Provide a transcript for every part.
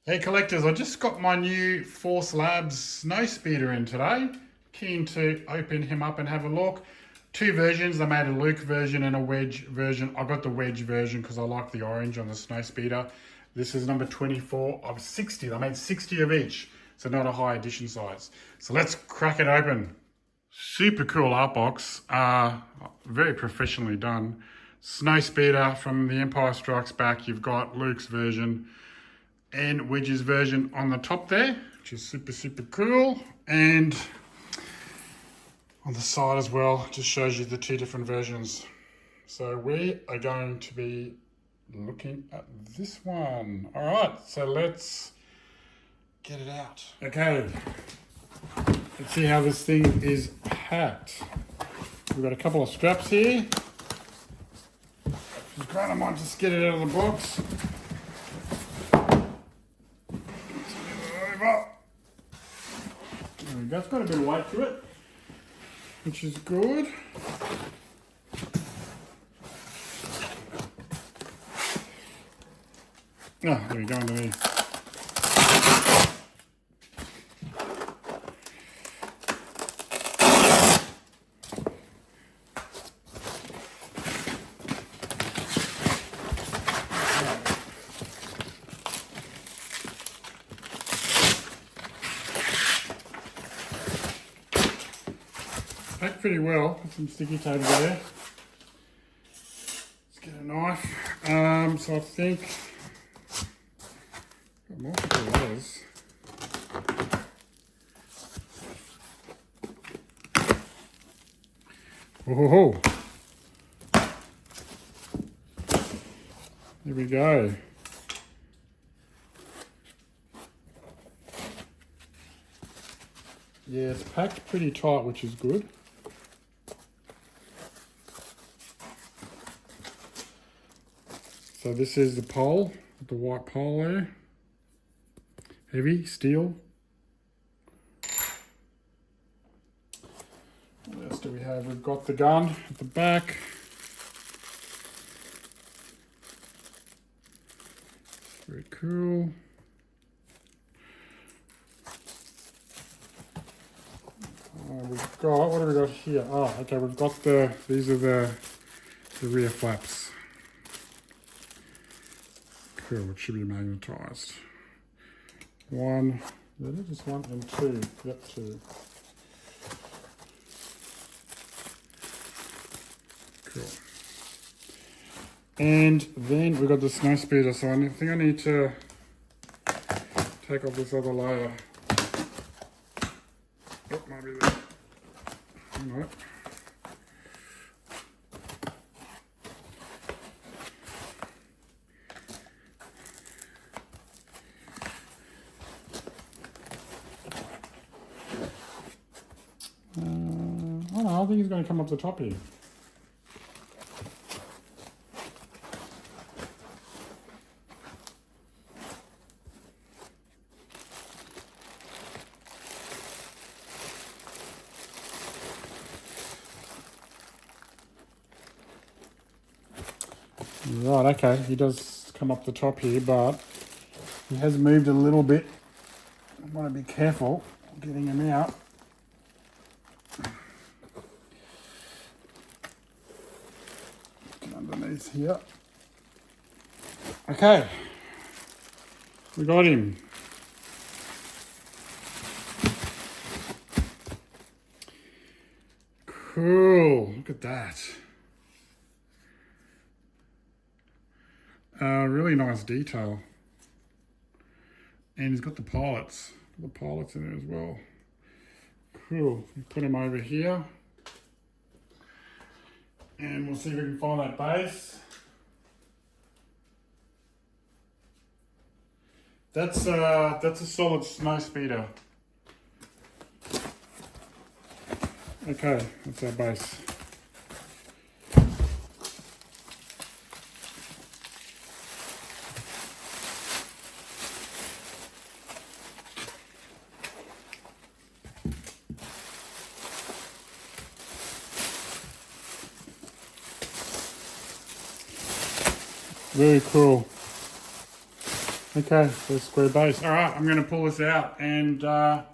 Hey collectors, I just got my new Force Labs snow speeder in today. Keen to open him up and have a look. Two versions, they made a Luke version and a Wedge version. I got the Wedge version because I like the orange on the snow speeder. This is number 24 of 60. They made 60 of each, so not a high edition size. So let's crack it open. Super cool art box, very professionally done. Snow speeder from The Empire Strikes Back. You've got Luke's version and Wedge's version on the top there, which is super cool. And on the side as well, just shows you the two different versions. So we are going to be looking at this one. All right, so let's get it out. Okay, let's see how this thing is packed. We've got a couple of straps here. I might just get it out of the box. There we go. It's got a bit of weight to it, which is good. Oh, there we go underneath. Packed pretty well. Put some sticky tape there. Let's get a knife. So I think got multiple layers. Oh, here we go. Yeah, it's packed pretty tight, which is good. So this is the pole, the white pole there. Heavy, steel. What else do we have? We've got the gun at the back. Very cool. We've got, what have we got here? Oh, okay, we've got these are the rear flaps. Cool, it should be magnetized. One, is it just one and two? Yep, two. Cool. And then we've got the snow speeder, so I think I need to take off this other layer. Oh, might be there. No. Oh no, I think he's going to come up the top here. Right, okay, he does come up the top here, but he has moved a little bit. I want to be careful getting him out. Get underneath here. Okay, we got him. Cool, look at that. Really nice detail. And he's got the pilots. The pilots in there as well. Cool. Put him over here. And we'll see if we can find that base. That's a solid snow speeder. Okay, that's our base. Very cool. Okay, so square base. All right, I'm going to pull this out and I'll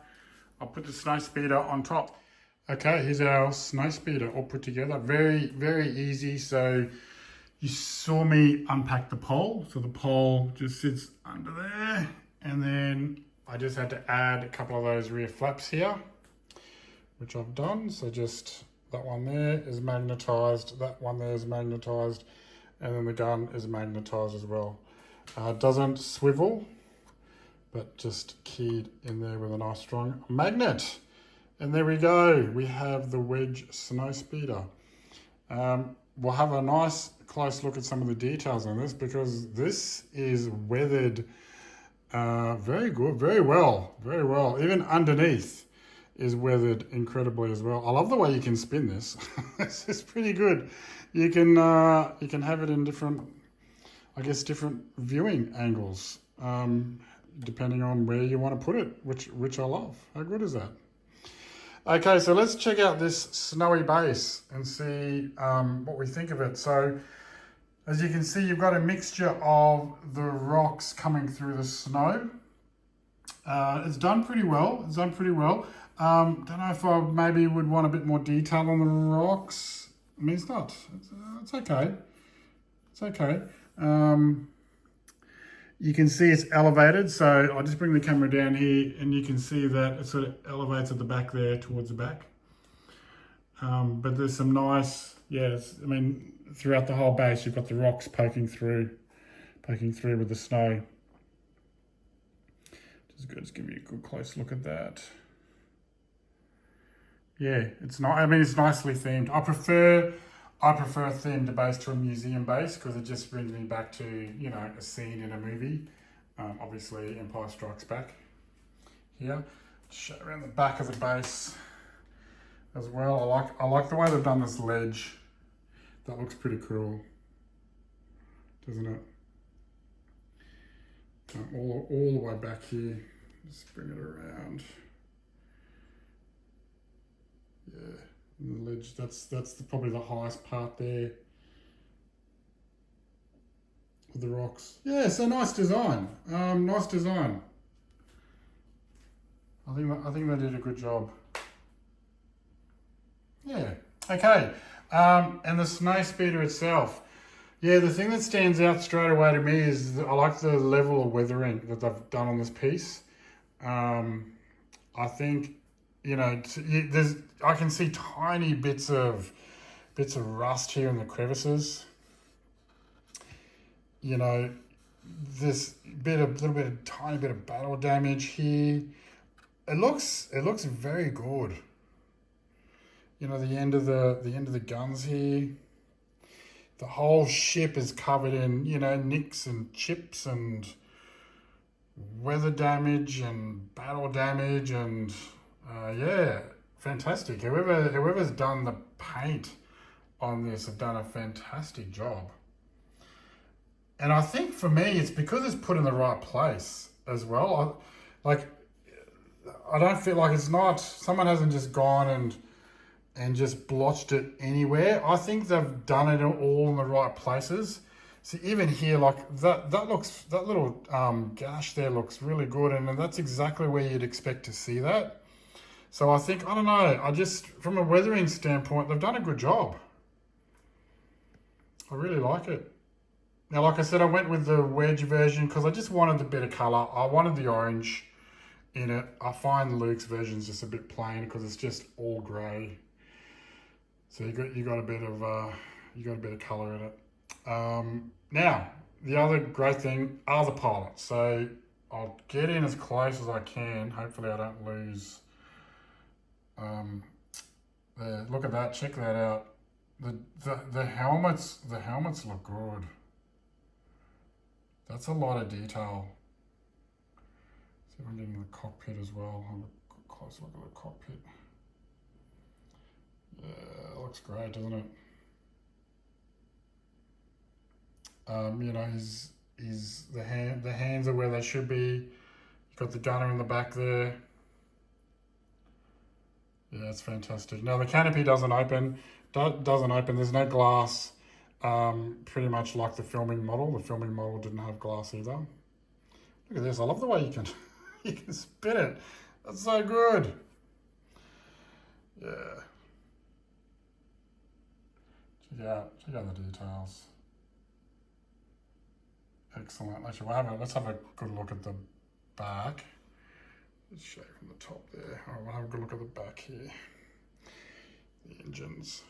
put the snow speeder on top. Okay, here's our snow speeder all put together. Very, very easy. So you saw me unpack the pole. So the pole just sits under there. And then I just had to add a couple of those rear flaps here, which I've done. So just that one there is magnetized. That one there is magnetized. And then the gun is magnetized as well. It doesn't swivel, but just keyed in there with a nice strong magnet. And there we go. We have the Wedge Snow Speeder. We'll have a nice close look at some of the details on this because this is weathered very good, very well. Even underneath is weathered incredibly as well. I love the way you can spin this. This is pretty good. You can have it in different, I guess, different viewing angles, depending on where you want to put it, which I love. How good is that? Okay, so let's check out this snowy base and see what we think of it. So, as you can see, you've got a mixture of the rocks coming through the snow. It's done pretty well. Don't know if I maybe would want a bit more detail on the rocks. I mean, it's not. It's okay. It's okay. You can see it's elevated, so I'll just bring the camera down here and you can see that it sort of elevates at the back there towards the back. But there's some nice, I mean, throughout the whole base, you've got the rocks poking through with the snow. Just good, just give you a good close look at that. Yeah, it's not, I mean, it's nicely themed. I prefer a themed base to a museum base because it just brings me back to, you know, a scene in a movie. Obviously, Empire Strikes Back here. Show around the back of the base as well. I like the way they've done this ledge. That looks pretty cool, doesn't it? All the way back here. Just bring it around. Yeah. The ledge, that's probably the highest part there with the rocks. Yeah, so nice design. Nice design. I think they did a good job. Yeah. Okay. And the snow speeder itself. Yeah, the thing that stands out straight away to me is I like the level of weathering that they've done on this piece. I think, you know, I can see tiny bits of rust here in the crevices. You know, this tiny bit of battle damage here. It looks very good. You know, the end of the guns here. The whole ship is covered in, you know, nicks and chips and weather damage and battle damage and yeah, fantastic. Whoever's done the paint on this have done a fantastic job. And I think for me, it's because it's put in the right place as well. I don't feel like it's not, someone hasn't just gone and just blotched it anywhere. I think they've done it all in the right places. So even here, like that little gash there looks really good, and that's exactly where you'd expect to see that. So I think, I don't know, from a weathering standpoint, they've done a good job. I really like it. Now, like I said, I went with the wedge version because I just wanted the bit of colour. I wanted the orange in it. I find Luke's version is just a bit plain because it's just all grey. So you got a bit of colour in it. Now, the other great thing are the pilots. So I'll get in as close as I can. Hopefully I don't lose. There, look at that. Check that out. The helmets look good. That's a lot of detail. See if I'm getting the cockpit as well. Have a close look at the cockpit. Yeah, it looks great, doesn't it? You know, the hands are where they should be. You've got the gunner in the back there. Yeah, it's fantastic. Now the canopy doesn't open. There's no glass. Pretty much like the filming model. The filming model didn't have glass either. Look at this. I love the way you can you can spin it. That's so good. Yeah. Check out the details. Excellent. Actually, let's have a good look at the back. Let's show from the top there. All right, we'll have a good look at the back here. The engines.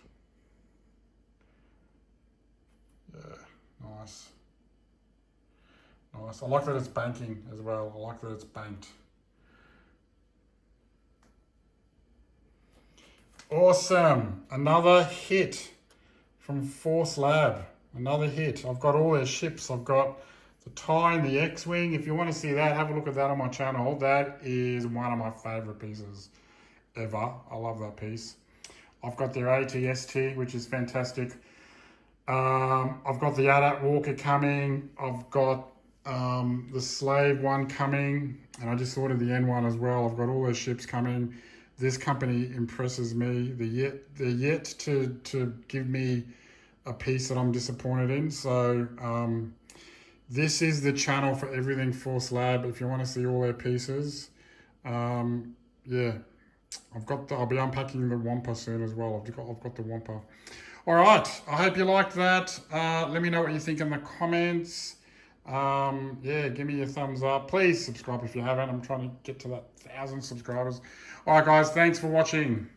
Yeah, nice. Nice. I like that it's banking as well. I like that it's banked. Awesome. Another hit from Force Lab. Another hit. I've got all their ships. I've got the TIE and the X-Wing. If you want to see that, have a look at that on my channel. That is one of my favorite pieces ever. I love that piece. I've got their AT-ST, which is fantastic. I've got the AT-AT Walker coming. I've got the Slave one coming. And I just ordered the N1 as well. I've got all those ships coming. This company impresses me. They're yet to give me a piece that I'm disappointed in. So this is the channel for everything Force Lab. If you want to see all their pieces, yeah, I'll be unpacking the Wampa soon as well. I've got the Wampa. All right, I hope you liked that. Let me know what you think in the comments. Yeah, give me your thumbs up. Please subscribe if you haven't. I'm trying to get to that 1,000 subscribers. All right, guys, thanks for watching.